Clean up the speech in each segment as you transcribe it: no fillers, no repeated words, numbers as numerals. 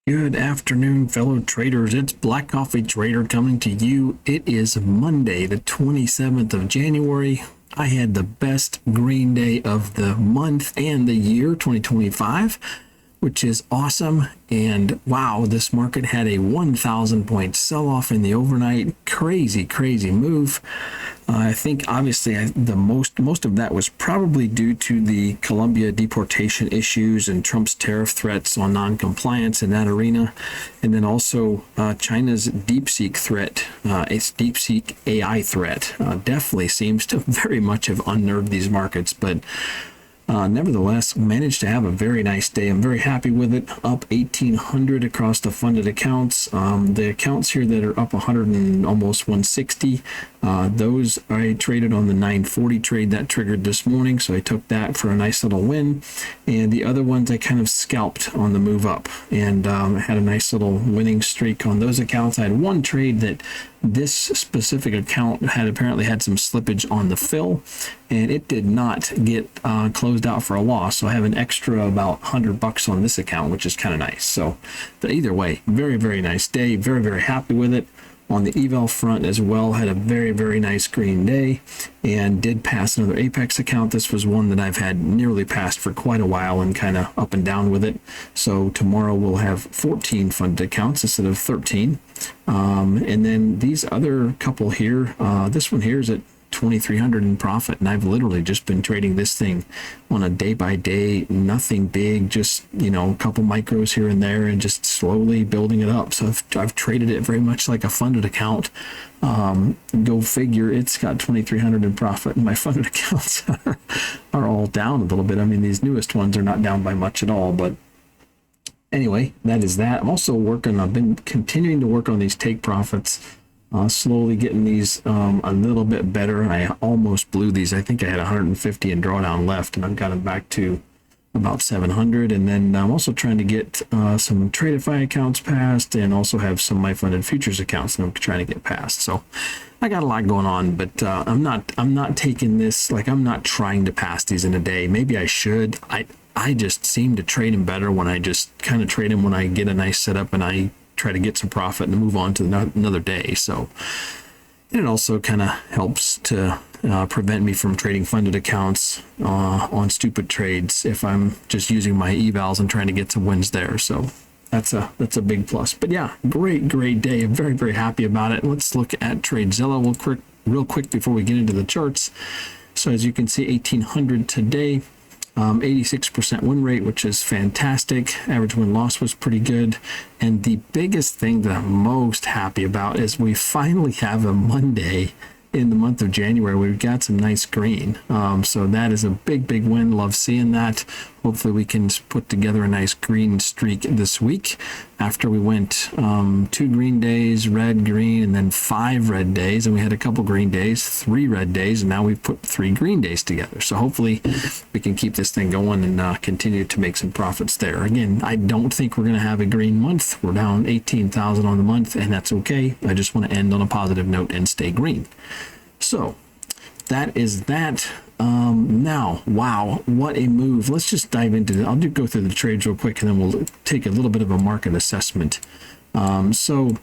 Good afternoon, fellow traders. It's Black Coffee Trader coming to you. It is Monday, the 27th of January. I had the best green day of the month and the year 2025, which is awesome. And wow, this market had a 1,000 point sell-off in the overnight. Crazy move. I think obviously the most of that was probably due to the Colombia deportation issues and Trump's tariff threats on non-compliance in that arena, and then also China's DeepSeek threat. Its DeepSeek AI threat definitely seems to very much have unnerved these markets, but nevertheless, managed to have a very nice day. I'm very happy with it. Up 1,800 across the funded accounts. The accounts here that are up 100 and almost 160, those I traded on the 940 trade that triggered this morning, so I took that for a nice little win. And the other ones I kind of scalped on the move up, and had a nice little winning streak on those accounts. I had one trade that this specific account had apparently had some slippage on the fill, and it did not get closed out for a loss. So I have an extra about $100 on this account, which is kind of nice. So, but either way, very nice day. Very happy with it. On the eval front as well, had a very nice green day and did pass another Apex account. This was one that I've had nearly passed for quite a while and kind of up and down with it. So tomorrow we'll have 14 funded accounts instead of 13. And then these other couple here, this one here is at 2,300 in profit, and I've literally just been trading this thing on a day by day, nothing big, just a couple micros here and there, and just slowly building it up. So I've traded it very much like a funded account. Go figure, it's got 2,300 in profit, and my funded accounts are all down a little bit. I mean, these newest ones are not down by much at all, but anyway, that is that. I'm also I've been continuing to work on these take profits. Slowly getting these a little bit better. I almost blew these. I think I had 150 in drawdown left, and I've got them back to about 700. And then I'm also trying to get some Tradeify accounts passed, and also have some of my funded futures accounts that I'm trying to get passed. So I got a lot going on, but I'm not taking this, like, I'm not trying to pass these in a day. Maybe I should. I just seem to trade them better when I just kind of trade them when I get a nice setup and I try to get some profit and move on to another day. So, and it also kind of helps to prevent me from trading funded accounts on stupid trades if I'm just using my evals and trying to get some wins there. So that's a big plus. But yeah, great day. I'm very happy about it. Let's look at TradeZilla real quick before we get into the charts. So as you can see, 1,800 today. 86% win rate, which is fantastic. Average win-loss was pretty good. And the biggest thing that I'm most happy about is we finally have a Monday in the month of January. We've got some nice green. So that is a big win. Love seeing that. Hopefully we can put together a nice green streak this week after we went 2 green days, red, green, and then 5 red days. And we had a couple green days, 3 red days, and now we've put 3 green days together. So hopefully we can keep this thing going and continue to make some profits there. Again, I don't think we're going to have a green month. We're down 18,000 on the month, and that's okay. I just want to end on a positive note and stay green. So that is that. Now, wow, what a move. Let's just dive into it. I'll go through the trades real quick, and then we'll take a little bit of a market assessment. So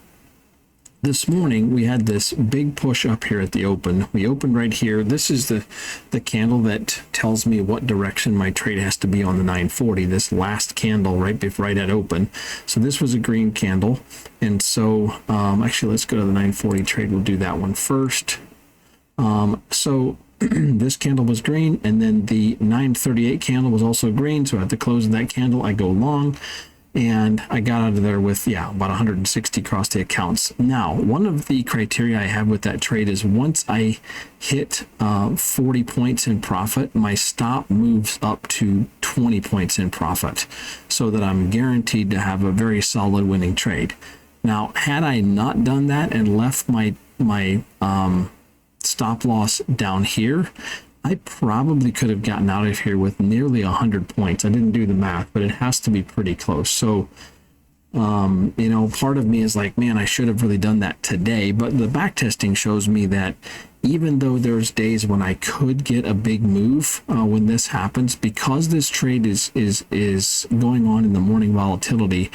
this morning we had this big push up here at the open. We opened right here. This is the candle that tells me what direction my trade has to be on the 940. This last candle right at open. So this was a green candle, and so actually let's go to the 940 trade. We'll do that one first. So this candle was green, and then the 938 candle was also green. So at the close of that candle, I go long, and I got out of there with, about 160 across the accounts. Now, one of the criteria I have with that trade is once I hit 40 points in profit, my stop moves up to 20 points in profit, so that I'm guaranteed to have a very solid winning trade. Now, had I not done that and left my stop loss down here, I probably could have gotten out of here with nearly 100 points. I didn't do the math, but it has to be pretty close. So, part of me is like, man, I should have really done that today. But the back testing shows me that even though there's days when I could get a big move when this happens, because this trade is going on in the morning volatility,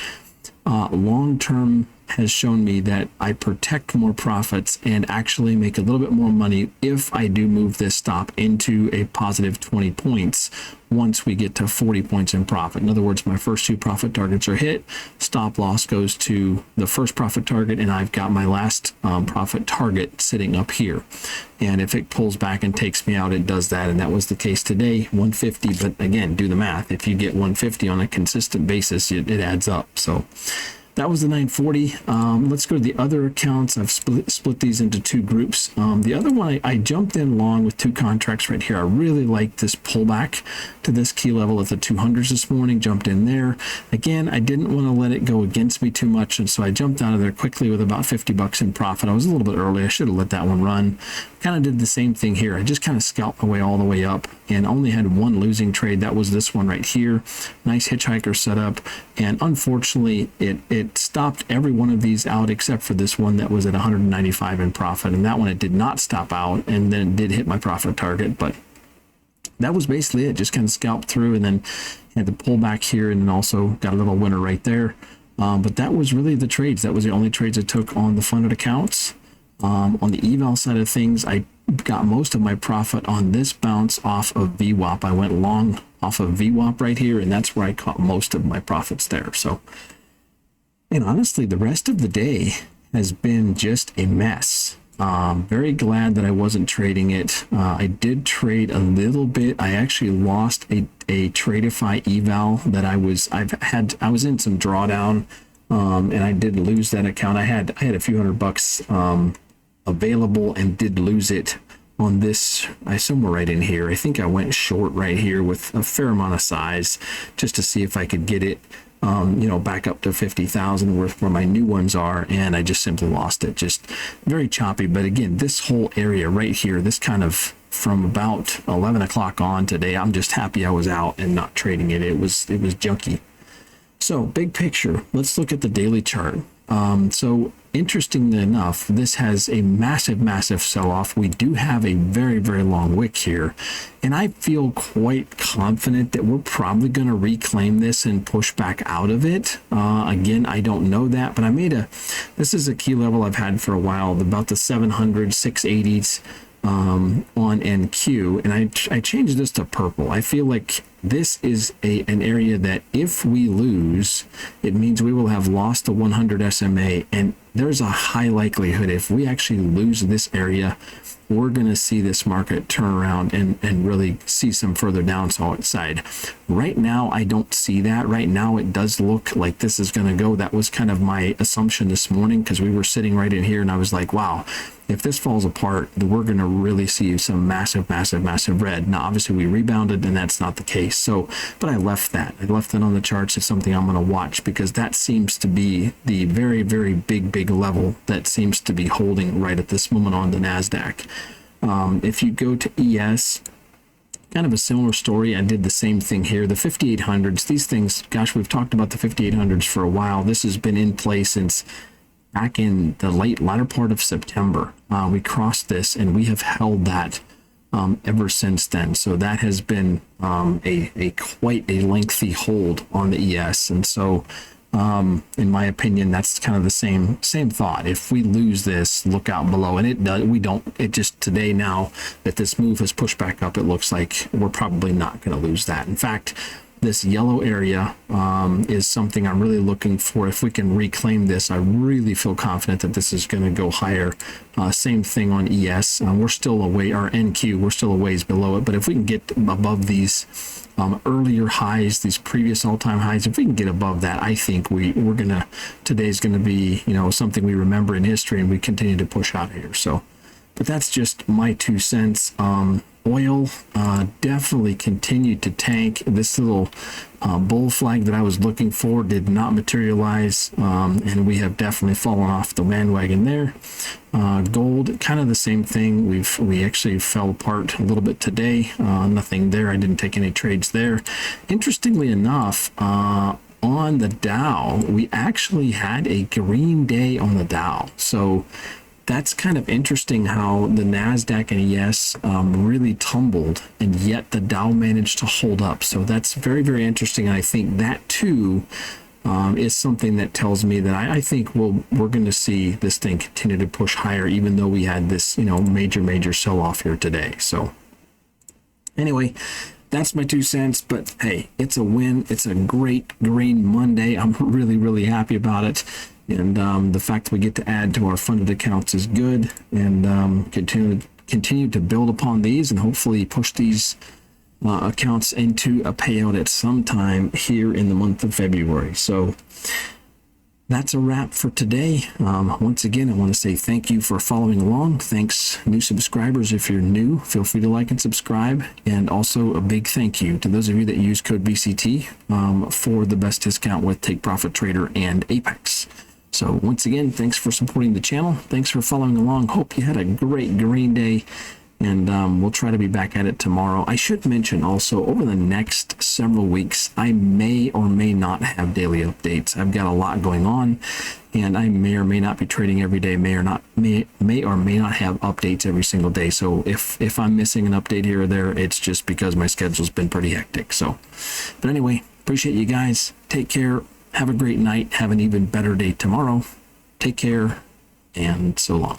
long term has shown me that I protect more profits and actually make a little bit more money if I do move this stop into a positive 20 points once we get to 40 points in profit. In other words, my first two profit targets are hit, stop loss goes to the first profit target, and I've got my last profit target sitting up here. And if it pulls back and takes me out, it does that, and that was the case today, 150. But again, do the math. If you get 150 on a consistent basis, it adds up. So that was the 940. Let's go to the other accounts. I've split these into two groups. The other one, I jumped in long with two contracts right here. I really like this pullback to this key level at the 200s this morning. Jumped in there. Again, I didn't want to let it go against me too much, and so I jumped out of there quickly with about 50 bucks in profit. I was a little bit early. I should have let that one run. Kind of did the same thing here. I just kind of scalped my way all the way up and only had one losing trade. That was this one right here. Nice hitchhiker setup, and unfortunately it stopped every one of these out except for this one that was at 195 in profit, and that one it did not stop out, and then it did hit my profit target. But that was basically it. Just kind of scalped through and then had to pull back here, and then also got a little winner right there. But that was really the trades. That was the only trades I took on the funded accounts. On the eval side of things, I got most of my profit on this bounce off of VWAP. I went long off of VWAP right here, and that's where I caught most of my profits there. So, and honestly, the rest of the day has been just a mess. Very glad that I wasn't trading it. I did trade a little bit. I actually lost a Tradeify eval that I was in some drawdown, and I did lose that account. I had a few $100 available and did lose it on this. Somewhere right in here. I think I went short right here with a fair amount of size just to see if I could get it back up to 50,000 where my new ones are, and I just simply lost it. Just very choppy. But again, this whole area right here, this kind of from about 11 o'clock on today, I'm just happy I was out and not trading it. It was junky. So big picture, let's look at the daily chart. So interestingly enough, this has a massive sell-off. We do have a very long wick here, and I feel quite confident that we're probably going to reclaim this and push back out of it. Again, I don't know that, but this is a key level I've had for a while, about the 700s, 680s on NQ, and I changed this to purple. I feel like this is an area that if we lose, it means we will have lost the 100 SMA, and there's a high likelihood if we actually lose this area, we're going to see this market turn around and really see some further downside. Right now, I don't see that. Right now, it does look like this is going to go. That was kind of my assumption this morning, because we were sitting right in here, and I was like, wow, if this falls apart, we're going to really see some massive red. Now, obviously, we rebounded, and that's not the case. So, but I left that. On the charts as something I'm going to watch, because that seems to be the very big level that seems to be holding right at this moment on the NASDAQ. If you go to ES, kind of a similar story. I did the same thing here. The 5800s, these things, gosh, we've talked about the 5800s for a while. This has been in place since back in the latter part of September. We crossed this, and we have held that ever since then. So that has been a quite a lengthy hold on the ES. And so in my opinion, that's kind of the same thought. If we lose this, look out below. And it just today, now that this move has pushed back up, it looks like we're probably not going to lose that. In fact, this yellow area is something I'm really looking for. If we can reclaim this, I really feel confident that this is going to go higher. Same thing on ES. We're still away, our NQ, we're still a ways below it. But if we can get above these earlier highs, these previous all-time highs, if we can get above that, I think today's gonna be something we remember in history, and we continue to push out here. So, but that's just my 2 cents. Oil definitely continued to tank. This little bull flag that I was looking for did not materialize, and we have definitely fallen off the bandwagon there. Gold, kind of the same thing. We actually fell apart a little bit today. Nothing there. I didn't take any trades there. Interestingly enough, on the Dow, we actually had a green day on the Dow. So that's kind of interesting how the NASDAQ and ES really tumbled, and yet the Dow managed to hold up. So that's very interesting. And I think that too is something that tells me that I think we're going to see this thing continue to push higher, even though we had this, major sell-off here today. So anyway, that's my 2 cents, but hey, it's a win. It's a great Green Monday. I'm really happy about it. And the fact that we get to add to our funded accounts is good, and continue to build upon these and hopefully push these accounts into a payout at some time here in the month of February. So that's a wrap for today. Once again, I want to say thank you for following along. Thanks, new subscribers. If you're new, feel free to like and subscribe. And also a big thank you to those of you that use code BCT for the best discount with Take Profit Trader and Apex. So once again, thanks for supporting the channel. Thanks for following along. Hope you had a great green day. And we'll try to be back at it tomorrow. I should mention also, over the next several weeks, I may or may not have daily updates. I've got a lot going on, and I may or may not be trading every day, may or may not have updates every single day. So if I'm missing an update here or there, it's just because my schedule's been pretty hectic. So, but anyway, appreciate you guys. Take care. Have a great night. Have an even better day tomorrow. Take care, and so long.